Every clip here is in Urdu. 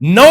9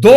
2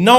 9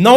9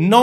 9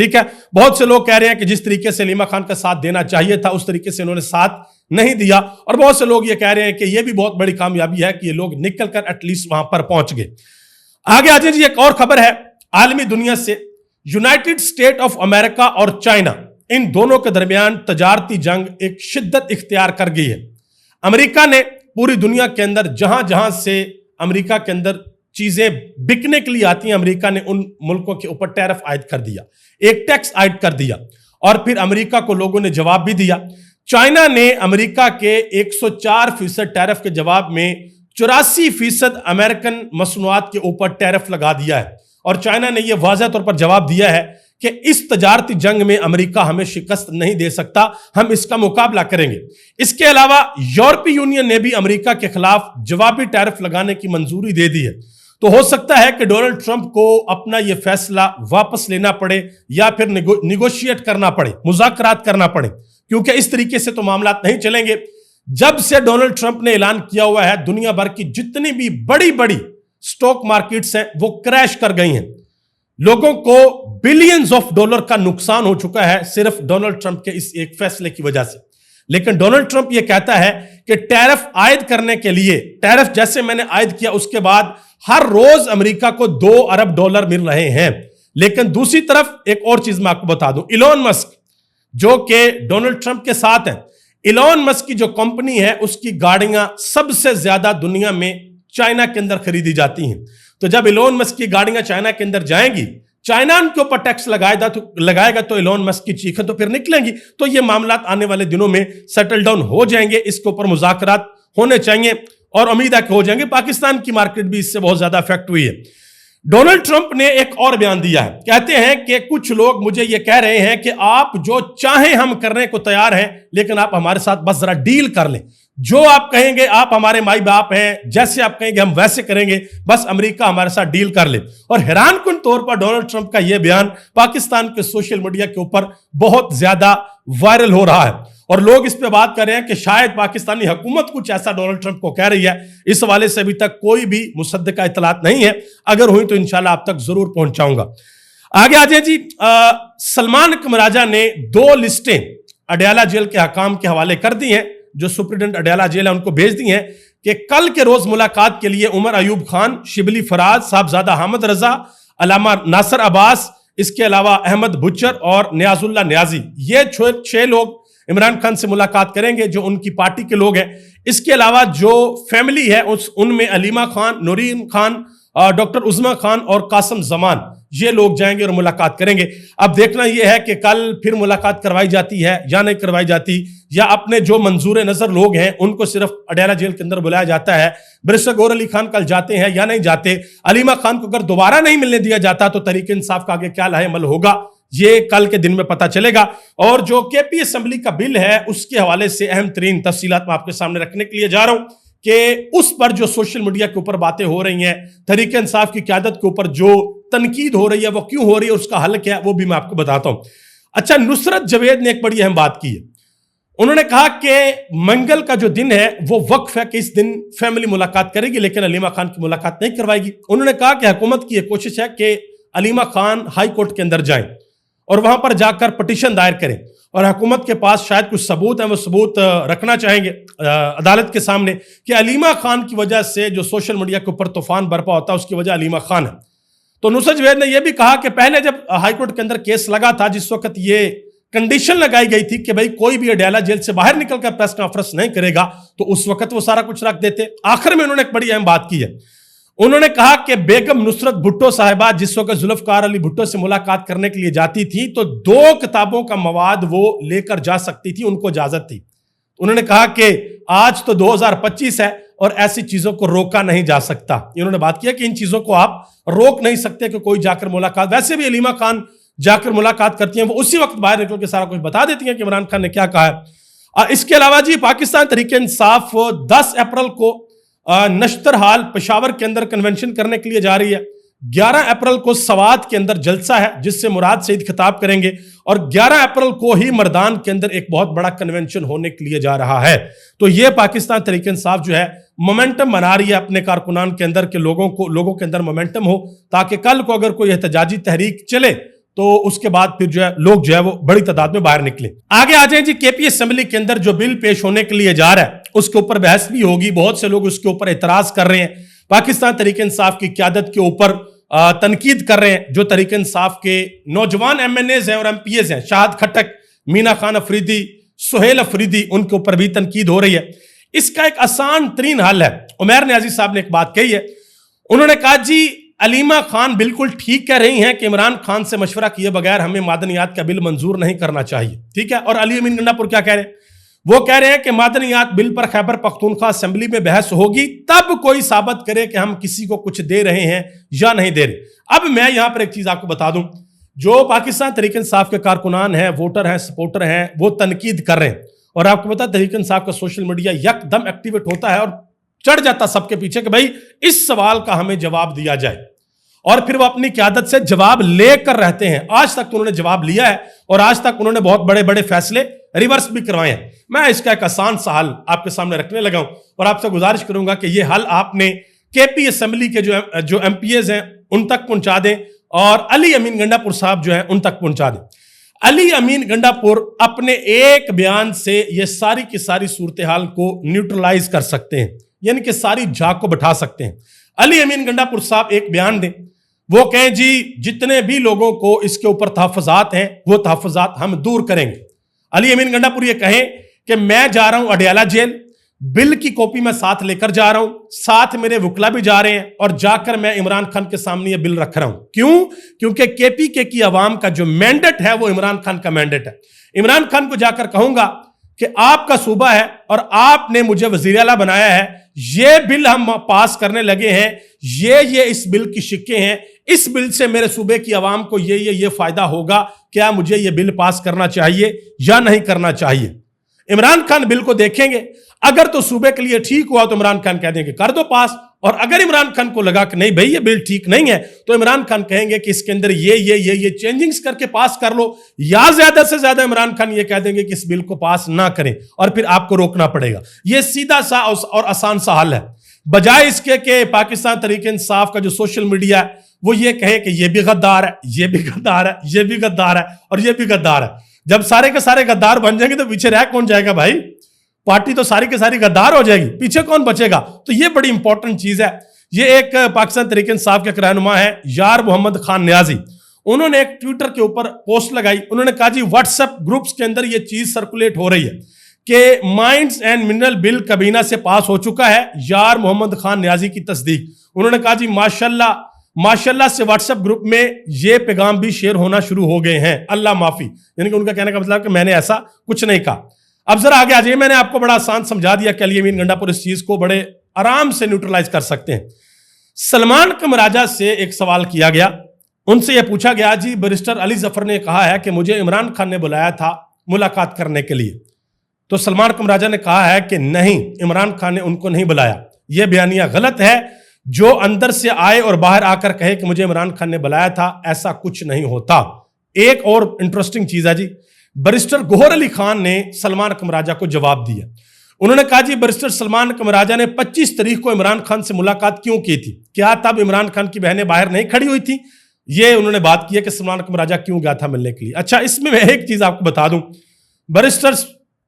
ٹھیک ہے. بہت سے لوگ کہہ رہے ہیں کہ جس طریقے سے علیمہ خان کا ساتھ دینا چاہیے تھا اس طریقے سے انہوں نے ساتھ نہیں دیا, اور بہت سے لوگ یہ کہہ رہے ہیں کہ یہ بھی بہت بڑی کامیابی ہے کہ یہ لوگ نکل کر ایٹ لیسٹ وہاں پر پہنچ گئے. آگے آ جائیں جی, ایک اور خبر ہے عالمی دنیا سے. یونائٹڈ اسٹیٹ آف امریکہ اور چائنا, ان دونوں کے درمیان تجارتی جنگ ایک شدت اختیار کر گئی ہے. امریکہ نے پوری دنیا کے اندر جہاں جہاں سے امریکہ کے اندر چیزیں بکنے کے لیے آتی ہیں, امریکہ نے ان ملکوں کے اوپر ٹیرف عائد کر دیا, ایک ٹیکس عائد کر دیا, اور پھر امریکہ کو لوگوں نے جواب بھی دیا. چائنا نے امریکہ کے 104% ٹیرف کے جواب میں 84% امریکن مصنوعات کے اوپر ٹیرف لگا دیا ہے, اور چائنا نے یہ واضح طور پر جواب دیا ہے کہ اس تجارتی جنگ میں امریکہ ہمیں شکست نہیں دے سکتا, ہم اس کا مقابلہ کریں گے. اس کے علاوہ یورپی یونین نے بھی امریکہ کے خلاف جوابی ٹیرف لگانے کی منظوری دے دی ہے. تو ہو سکتا ہے کہ ڈونلڈ ٹرمپ کو اپنا یہ فیصلہ واپس لینا پڑے یا پھر نیگوشیٹ کرنا پڑے, مذاکرات کرنا پڑے, کیونکہ اس طریقے سے تو معاملات نہیں چلیں گے. جب سے ڈونلڈ ٹرمپ نے اعلان کیا ہوا ہے دنیا بھر کی جتنی بھی بڑی بڑی سٹاک مارکیٹس ہیں وہ کریش کر گئی ہیں. لوگوں کو بلینز آف ڈالر کا نقصان ہو چکا ہے صرف ڈونلڈ ٹرمپ کے اس ایک فیصلے کی وجہ سے. لیکن ڈونلڈ ٹرمپ یہ کہتا ہے کہ ٹیرف عائد کرنے کے لیے, ٹیرف جیسے میں نے عائد کیا اس کے بعد ہر روز امریکہ کو $2 ارب مل رہے ہیں. لیکن دوسری طرف ایک اور چیز میں آپ کو بتا دوں, ایلون مسک جو کہ ڈونلڈ ٹرمپ کے ساتھ ہیں, ایلون مسک کی جو کمپنی ہے اس کی گاڑیاں سب سے زیادہ دنیا میں چائنا کے اندر خریدی جاتی ہیں. تو جب ایلون مسک کی گاڑیاں چائنا کے اندر جائیں گی, چائنا ان کے اوپر ٹیکس لگائے گا تو ایلون مسک کی چیخیں تو پھر نکلیں گی. تو یہ معاملات آنے والے دنوں میں سیٹل ڈاؤن ہو جائیں گے, اس کے اوپر مذاکرات ہونے چاہیے اور امید ہے کہ ہو جائیں گے. پاکستان کی مارکیٹ بھی اس سے بہت زیادہ افیکٹ ہوئی ہے. ڈونلڈ ٹرمپ نے ایک اور بیان دیا ہے, کہتے ہیں کہ کچھ لوگ مجھے یہ کہہ رہے ہیں کہ آپ جو چاہیں ہم کرنے کو تیار ہیں, لیکن آپ ہمارے ساتھ بس ذرا ڈیل کر لیں, جو آپ کہیں گے, آپ ہمارے مائی باپ ہیں, جیسے آپ کہیں گے ہم ویسے کریں گے, بس امریکہ ہمارے ساتھ ڈیل کر لے. اور حیران کن طور پر ڈونلڈ ٹرمپ کا یہ بیان پاکستان کے سوشل میڈیا کے اوپر بہت زیادہ وائرل ہو رہا ہے, اور لوگ اس پہ بات کر رہے ہیں کہ شاید پاکستانی حکومت کچھ ایسا ڈونلڈ ٹرمپ کو کہہ رہی ہے. اس حوالے سے ابھی تک کوئی بھی مصدقہ اطلاعات نہیں ہے, اگر ہوئی تو انشاءاللہ آپ تک ضرور پہنچاؤں گا. آگے آ جائیں جی, سلمان اکرم راجہ نے 2 لسٹیں اڈیالہ جیل کے حکام کے حوالے کر دی ہیں, جو سپرنٹنڈنٹ اڈیالہ جیل ہے ان کو بھیج دی ہیں کہ کل کے روز ملاقات کے لیے عمر ایوب خان, شبلی فراز, صاحبزادہ حامد رضا, علامہ ناصر عباس, اس کے علاوہ احمد بچر اور نیاز اللہ نیازی, یہ 6 لوگ عمران خان سے ملاقات کریں گے جو ان کی پارٹی کے لوگ ہیں. اس کے علاوہ جو فیملی ہے ان میں علیمہ خان, نورین خان, ڈاکٹر عظما خان اور قاسم زمان, یہ لوگ جائیں گے اور ملاقات کریں گے. اب دیکھنا یہ ہے کہ کل پھر ملاقات کروائی جاتی ہے یا نہیں کروائی جاتی, یا اپنے جو منظور نظر لوگ ہیں ان کو صرف اڈیالہ جیل کے اندر بلایا جاتا ہے. بیرسٹر گور علی خان کل جاتے ہیں یا نہیں جاتے, علیمہ خان کو اگر دوبارہ نہیں ملنے دیا جاتا تو تحریک انصاف کا آگے کیا لاہ عمل ہوگا, یہ کل کے دن میں پتہ چلے گا. اور جو کے پی اسمبلی کا بل ہے اس کے حوالے سے اہم ترین تفصیلات میں آپ کے سامنے رکھنے کے لیے جا رہا ہوں کہ اس پر جو سوشل میڈیا کے اوپر باتیں ہو رہی ہیں, تحریک انصاف کی قیادت کے اوپر جو تنقید ہو رہی ہے وہ کیوں ہو رہی ہے, اس کا حل کیا ہے, وہ بھی میں آپ کو بتاتا ہوں. اچھا, نصرت جوید نے ایک بڑی اہم بات کی ہے. انہوں نے کہا کہ منگل کا جو دن ہے وہ وقف ہے کہ اس دن فیملی ملاقات کرے گی, لیکن علیمہ خان کی ملاقات نہیں کروائے گی. انہوں نے کہا کہ حکومت کی یہ کوشش ہے کہ علیمہ خان ہائی کورٹ کے اندر جائیں اور وہاں پر جا کر پٹیشن دائر کریں, اور حکومت کے پاس شاید کچھ ثبوت ہیں, وہ ثبوت رکھنا چاہیں گے عدالت کے سامنے کہ علیمہ خان کی وجہ سے جو سوشل میڈیا کے اوپر طوفان برپا ہوتا ہے اس کی وجہ علیمہ خان ہے. تو نصرت جوید نے یہ بھی کہا کہ پہلے جب ہائی کورٹ کے اندر کیس لگا تھا, جس وقت یہ کنڈیشن لگائی گئی تھی کہ بھائی کوئی بھی اڈیالہ جیل سے باہر نکل کر پریس کانفرنس نہیں کرے گا, تو اس وقت وہ سارا کچھ رکھ دیتے. آخر میں انہوں نے ایک بڑی اہم بات کی ہے. انہوں نے کہا کہ بیگم نصرت بھٹو صاحبہ جس وقت ذوالفقار علی بھٹو سے ملاقات کرنے کے لیے جاتی تھی تو 2 کتابوں کا مواد وہ لے کر جا سکتی تھی, ان کو اجازت تھی. انہوں نے کہا کہ آج تو 2025 ہے اور ایسی چیزوں کو روکا نہیں جا سکتا. انہوں نے بات کیا کہ ان چیزوں کو آپ روک نہیں سکتے کہ کوئی جا کر ملاقات, ویسے بھی علیمہ خان جا کر ملاقات کرتی ہیں, وہ اسی وقت باہر نکل کے سارا کچھ بتا دیتی ہیں کہ عمران خان نے کیا کہا ہے. اس کے علاوہ جی پاکستان تحریک انصاف 10 اپریل کو نشتر ہال پشاور کے اندر کنونشن کرنے کے لیے جا رہی ہے. 11 اپریل کو سوات کے اندر جلسہ ہے جس سے مراد سعید خطاب کریں گے, اور 11 اپریل کو ہی مردان کے اندر ایک بہت بڑا کنونشن ہونے کے لیے جا رہا ہے. تو یہ پاکستان تحریک انصاف جو ہے مومنٹم بنا رہی ہے اپنے کارکنان کے اندر کہ لوگوں کے اندر مومنٹم ہو, تاکہ کل کو اگر کوئی احتجاجی تحریک چلے تو اس کے بعد پھر جو ہے لوگ جو ہے وہ بڑی تعداد میں باہر نکلے. آگے آ جائیں جی. کے پی اسمبلی کے اندر جو بل پیش ہونے کے لیے جا رہا ہے اس کے اوپر بحث بھی ہوگی. بہت سے لوگ اس کے اوپر اعتراض کر رہے ہیں, پاکستان تحریک انصاف کی قیادت کے اوپر تنقید کر رہے ہیں. جو تحریک انصاف کے نوجوان ایم این ایز ہیں اور ایم پی ایز ہیں, شاہد کھٹک, مینا خان افریدی, سہیل افریدی, ان کے اوپر بھی تنقید ہو رہی ہے. اس کا ایک آسان ترین حل ہے. عمیر نیازی صاحب نے ایک بات کہی ہے. انہوں نے کہا جی علیمہ خان بالکل ٹھیک کہہ رہی ہیں کہ عمران خان سے مشورہ کیے بغیر ہمیں معدنیات کا بل منظور نہیں کرنا چاہیے. ٹھیک ہے. اور علی امین گنڈا پور کیا کہہ رہے ہیں؟ وہ کہہ رہے ہیں کہ معدنیات بل پر خیبر پختونخوا اسمبلی میں بحث ہوگی, تب کوئی ثابت کرے کہ ہم کسی کو کچھ دے رہے ہیں یا نہیں دے رہے. اب میں یہاں پر ایک چیز آپ کو بتا دوں. جو پاکستان تحریک انصاف کے کارکنان ہیں, ووٹر ہیں, سپورٹر ہیں, وہ تنقید کر رہے ہیں. اور آپ کو پتا تحریک انصاف کا سوشل میڈیا یک دم ایکٹیویٹ ہوتا ہے اور چڑھ جاتا سب کے پیچھے کہ بھائی اس سوال کا ہمیں جواب دیا جائے. اور پھر وہ اپنی قیادت سے جواب لے کر رہتے ہیں. آج تک انہوں نے جواب لیا ہے اور آج تک انہوں نے بہت بڑے بڑے فیصلے ریورس بھی کروائے ہیں. میں اس کا ایک آسان سا حل آپ کے سامنے رکھنے لگا ہوں اور آپ سے گزارش کروں گا کہ یہ حل آپ نے کے پی اسمبلی کے جو ایم پی ایز ہیں ان تک پہنچا دیں اور علی امین گنڈا پور صاحب جو ہیں ان تک پہنچا دیں. علی امین گنڈا پور اپنے ایک بیان سے یہ ساری کی ساری صورتحال کو نیوٹرلائز کر سکتے ہیں, یعنی کہ ساری جھاگ کو بٹھا سکتے ہیں. علی امین گنڈا پور صاحب ایک بیان دیں, وہ کہیں جی جتنے بھی لوگوں کو اس کے اوپر تحفظات ہیں وہ تحفظات ہم دور کریں گے. علی امین گنڈا پور یہ کہیں کہ میں جا رہا ہوں اڈیالہ جیل, بل کی کاپی میں ساتھ لے کر جا رہا ہوں, ساتھ میرے وکلا بھی جا رہے ہیں, اور جا کر میں عمران خان کے سامنے یہ بل رکھ رہا ہوں. کیوں؟ کیونکہ کے پی کے کی عوام کا جو مینڈیٹ ہے وہ عمران خان کا مینڈیٹ ہے. عمران خان کو جا کر کہوں گا کہ آپ کا صوبہ ہے اور آپ نے مجھے وزیر اعلیٰ بنایا ہے, یہ بل ہم پاس کرنے لگے ہیں, یہ اس بل کی شکیں ہیں, اس بل سے میرے صوبے کی عوام کو یہ فائدہ ہوگا, کیا مجھے یہ بل پاس کرنا چاہیے یا نہیں کرنا چاہیے. عمران خان بل کو دیکھیں گے, اگر تو صوبے کے لیے ٹھیک ہوا تو عمران خان کہہ دیں گے کر دو پاس, اور اگر عمران خان کو لگا کہ نہیں بھائی یہ بل ٹھیک نہیں ہے تو عمران خان کہیں گے کہ اس کے اندر یہ چینجنگز کر کے پاس کر لو, یا زیادہ سے زیادہ عمران خان یہ کہہ دیں گے کہ اس بل کو پاس نہ کریں اور پھر آپ کو روکنا پڑے گا. یہ سیدھا سا اور آسان سا حل ہے, بجائے اس کے کہ پاکستان تحریک انصاف کا جو سوشل میڈیا ہے وہ یہ کہے کہ یہ بھی غدار ہے, یہ بھی غدار ہے, یہ بھی غدار ہے اور یہ بھی غدار ہے. جب سارے کے سارے غدار بن جائیں گے تو پیچھے رہ کون جائے گا بھائی؟ پارٹی تو ساری کے ساری غدار ہو جائے گی, پیچھے کون بچے گا؟ تو یہ بڑی امپورٹنٹ چیز ہے. یہ ایک پاکستان تحریک انصاف کے رہنما ہے یار محمد خان نیازی, انہوں نے ایک ٹویٹر کے اوپر پوسٹ لگائی. انہوں نے کہا جی واٹس ایپ گروپس کے اندر یہ چیز سرکولیٹ ہو رہی ہے کہ مائنز اینڈ منرل بل کابینہ سے پاس ہو چکا ہے, یار محمد خان نیازی کی تصدیق. انہوں نے کہا جی ماشاءاللہ سے واٹس ایپ گروپ میں یہ پیغام بھی شیئر ہونا شروع ہو گئے ہیں, اللہ معافی. یعنی کہ ان کا کہنے کا مطلب کہ میں نے ایسا کچھ نہیں کہا. اب ذرا آگے آ جائیے, میں نے آپ کو بڑا آسان سمجھا دیا کہ علی امین گنڈا پور اس چیز کو بڑے آرام سے نیوٹرلائز کر سکتے ہیں. سلمان قمراجہ سے ایک سوال کیا گیا, ان سے یہ پوچھا گیا جی بیرسٹر علی ظفر نے کہا ہے کہ مجھے عمران خان نے بلایا تھا ملاقات کرنے کے لیے, تو سلمان قمراجہ نے کہا ہے کہ نہیں, عمران خان نے ان کو نہیں بلایا, یہ بیانیہ غلط ہے. جو اندر سے آئے اور باہر آ کر کہے کہ مجھے عمران خان نے بلایا تھا, ایسا کچھ نہیں ہوتا. ایک اور انٹرسٹنگ چیز ہے جی, بیرسٹر گوہر علی خان نے سلمان قمراجہ کو جواب دیا. انہوں نے کہا جی بیرسٹر سلمان قمراجہ نے 25 تاریخ کو عمران خان سے ملاقات کیوں کی تھی؟ کیا تب عمران خان کی بہنیں باہر نہیں کھڑی ہوئی تھی؟ یہ انہوں نے بات کی ہے کہ سلمان قمراجہ کیوں گیا تھا ملنے کے لیے. اچھا, اس میں ایک چیز آپ کو بتا دوں, بیرسٹر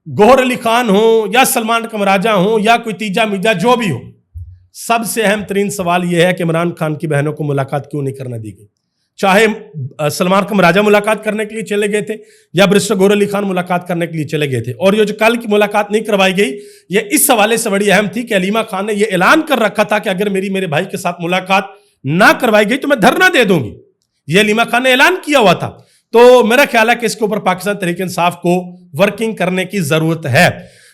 گوہر علی خان ہوں یا سلمان قمراجہ ہوں یا کوئی تیجا میجا جو بھی ہو, سب سے اہم ترین سوال یہ ہے کہ عمران خان کی بہنوں کو ملاقات کیوں نہیں کرنا دی گئی. چاہے سلمان قمراجہ ملاقات کرنے کے لیے چلے گئے تھے یا بیرسٹر گوہر علی خان ملاقات کرنے کے لیے چلے گئے تھے. اور یہ جو کل کی ملاقات نہیں کروائی گئی, یہ اس حوالے سے بڑی اہم تھی کہ علیمہ خان نے یہ اعلان کر رکھا تھا کہ اگر میرے بھائی کے ساتھ ملاقات نہ کروائی گئی تو میں دھرنا دے دوں گی. یہ علیمہ خان نے اعلان کیا ہوا تھا. تو میرا خیال ہے کہ اس کے اوپر پاکستان تحریک انصاف کو ورکنگ کرنے کی ضرورت ہے.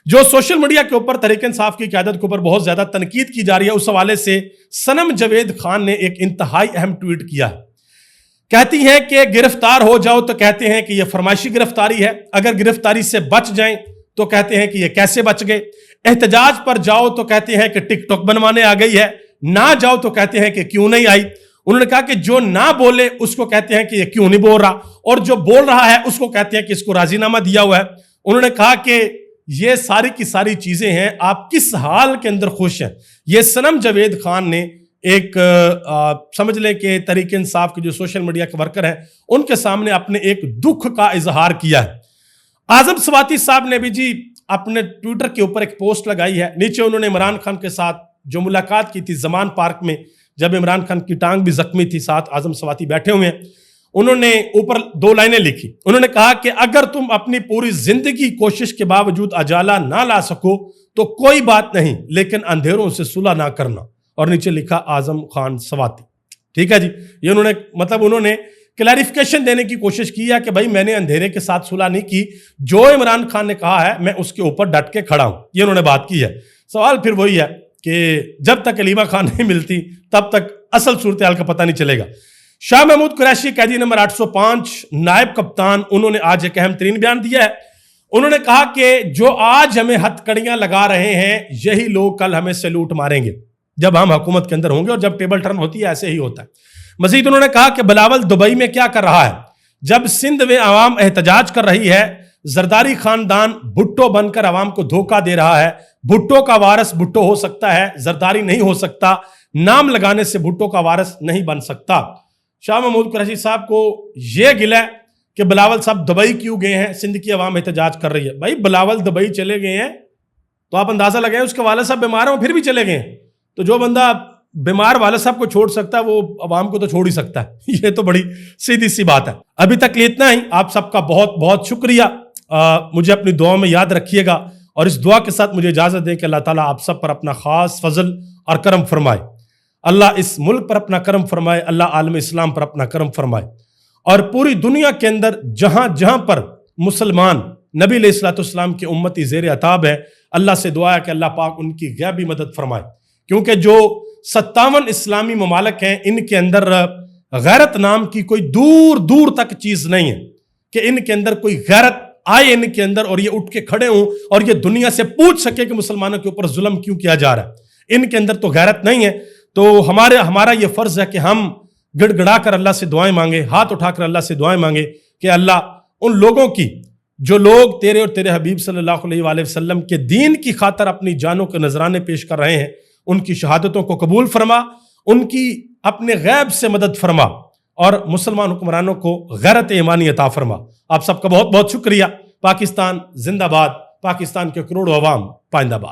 جو سوشل میڈیا کے اوپر تحریک انصاف کی قیادت کے اوپر بہت زیادہ تنقید کی جا رہی ہے, اس حوالے سے صنم جاوید خان نے ایک انتہائی اہم ٹویٹ کیا. کہتی ہیں کہ گرفتار ہو جاؤ تو کہتے ہیں کہ یہ فرمائشی گرفتاری ہے, اگر گرفتاری سے بچ جائیں تو کہتے ہیں کہ یہ کیسے بچ گئے, احتجاج پر جاؤ تو کہتے ہیں کہ ٹک ٹاک بنوانے آ گئی ہے, نہ جاؤ تو کہتے ہیں کہ کیوں نہیں آئی. انہوں نے کہا کہ جو نہ بولے اس کو کہتے ہیں کہ یہ کیوں نہیں بول رہا, اور جو بول رہا ہے اس کو کہتے ہیں کہ اس کو راضی نامہ دیا ہوا ہے. انہوں نے کہا کہ یہ ساری کی ساری چیزیں ہیں, آپ کس حال کے اندر خوش ہیں. یہ صنم جاوید خان نے ایک سمجھ لیں کہ تحریک انصاف کے جو سوشل میڈیا کے ورکر ہیں ان کے سامنے اپنے ایک دکھ کا اظہار کیا ہے۔ اعظم سواتی صاحب نے بھی جی اپنے ٹویٹر کے اوپر ایک پوسٹ لگائی ہے، نیچے انہوں نے عمران خان کے ساتھ جو ملاقات کی تھی زمان پارک میں، جب عمران خان کی ٹانگ بھی زخمی تھی، ساتھ اعظم سواتی بیٹھے ہوئے ہیں، انہوں نے اوپر 2 لائنیں لکھی۔ انہوں نے کہا کہ اگر تم اپنی پوری زندگی کوشش کے باوجود اجالا نہ لا سکو تو کوئی بات نہیں، لیکن اندھیروں سے صلح نہ کرنا، اور نیچے لکھا اعظم خان سواتی۔ ٹھیک ہے جی، یہ انہوں نے کلیریفیکیشن دینے کی کوشش کی ہے کہ بھائی میں نے اندھیرے کے ساتھ صلح نہیں کی، جو عمران خان نے کہا ہے میں اس کے اوپر ڈٹ کے کھڑا ہوں، یہ انہوں نے بات کی ہے۔ سوال پھر وہی ہے کہ جب تک علیمہ خان نہیں ملتی تب تک اصل صورتحال کا پتہ نہیں چلے گا۔ شاہ محمود قریشی قیدی نمبر 805 نائب کپتان، انہوں نے آج ایک اہم ترین بیان دیا ہے۔ انہوں نے کہا کہ جو آج ہمیں ہتھ کڑیاں لگا رہے ہیں یہی لوگ کل ہمیں سیلوٹ ماریں گے جب ہم حکومت کے اندر ہوں گے، اور جب ٹیبل ٹرن ہوتی ہے ایسے ہی ہوتا ہے۔ مزید انہوں نے کہا کہ بلاول دبئی میں کیا کر رہا ہے؟ جب سندھ میں عوام احتجاج کر رہی ہے، زرداری خاندان بھٹو بن کر عوام کو دھوکہ دے رہا ہے۔ بھٹو کا وارث بھٹو ہو سکتا ہے، زرداری نہیں ہو سکتا، نام لگانے سے بھٹو کا وارث نہیں بن سکتا۔ شاہ محمود قریشی صاحب کو یہ گلہ کہ بلاول صاحب دبئی کیوں گئے ہیں، سندھ کی عوام احتجاج کر رہی ہے۔ بھائی بلاول دبئی چلے گئے ہیں تو آپ اندازہ لگائیں، اس کے والد صاحب بیمار ہیں پھر بھی چلے گئے ہیں، تو جو بندہ بیمار والد صاحب کو چھوڑ سکتا ہے وہ عوام کو تو چھوڑ ہی سکتا ہے، یہ تو بڑی سیدھی سی بات ہے۔ ابھی تک اتنا ہی، آپ سب کا بہت بہت شکریہ، مجھے اپنی دعا میں یاد رکھیے گا، اور اس دعا کے ساتھ مجھے اجازت دیں کہ اللہ تعالیٰ آپ سب پر اپنا خاص فضل اور کرم فرمائے، اللہ اس ملک پر اپنا کرم فرمائے، اللہ عالم اسلام پر اپنا کرم فرمائے، اور پوری دنیا کے اندر جہاں جہاں پر مسلمان نبی علیہ الصلوۃ والسلام کی امتی زیر عتاب ہے، اللہ سے دعا ہے کہ اللہ پاک ان کی غیبی مدد فرمائے، کیونکہ جو 57 اسلامی ممالک ہیں ان کے اندر غیرت نام کی کوئی دور دور تک چیز نہیں ہے کہ ان کے اندر کوئی غیرت آئے ان کے اندر اور یہ اٹھ کے کھڑے ہوں اور یہ دنیا سے پوچھ سکے کہ مسلمانوں کے اوپر ظلم کیوں کیا جا رہا ہے۔ ان کے اندر تو غیرت نہیں ہے، تو ہمارا یہ فرض ہے کہ ہم گڑ گڑا کر اللہ سے دعائیں مانگیں، ہاتھ اٹھا کر اللہ سے دعائیں مانگیں کہ اللہ ان لوگوں کی جو لوگ تیرے اور تیرے حبیب صلی اللہ علیہ وآلہ وسلم کے دین کی خاطر اپنی جانوں کے نذرانے پیش کر رہے ہیں، ان کی شہادتوں کو قبول فرما، ان کی اپنے غیب سے مدد فرما، اور مسلمان حکمرانوں کو غیرت ایمانی عطا فرما۔ آپ سب کا بہت بہت شکریہ۔ پاکستان زندہ باد، پاکستان کے کروڑوں عوام پائندہ باد۔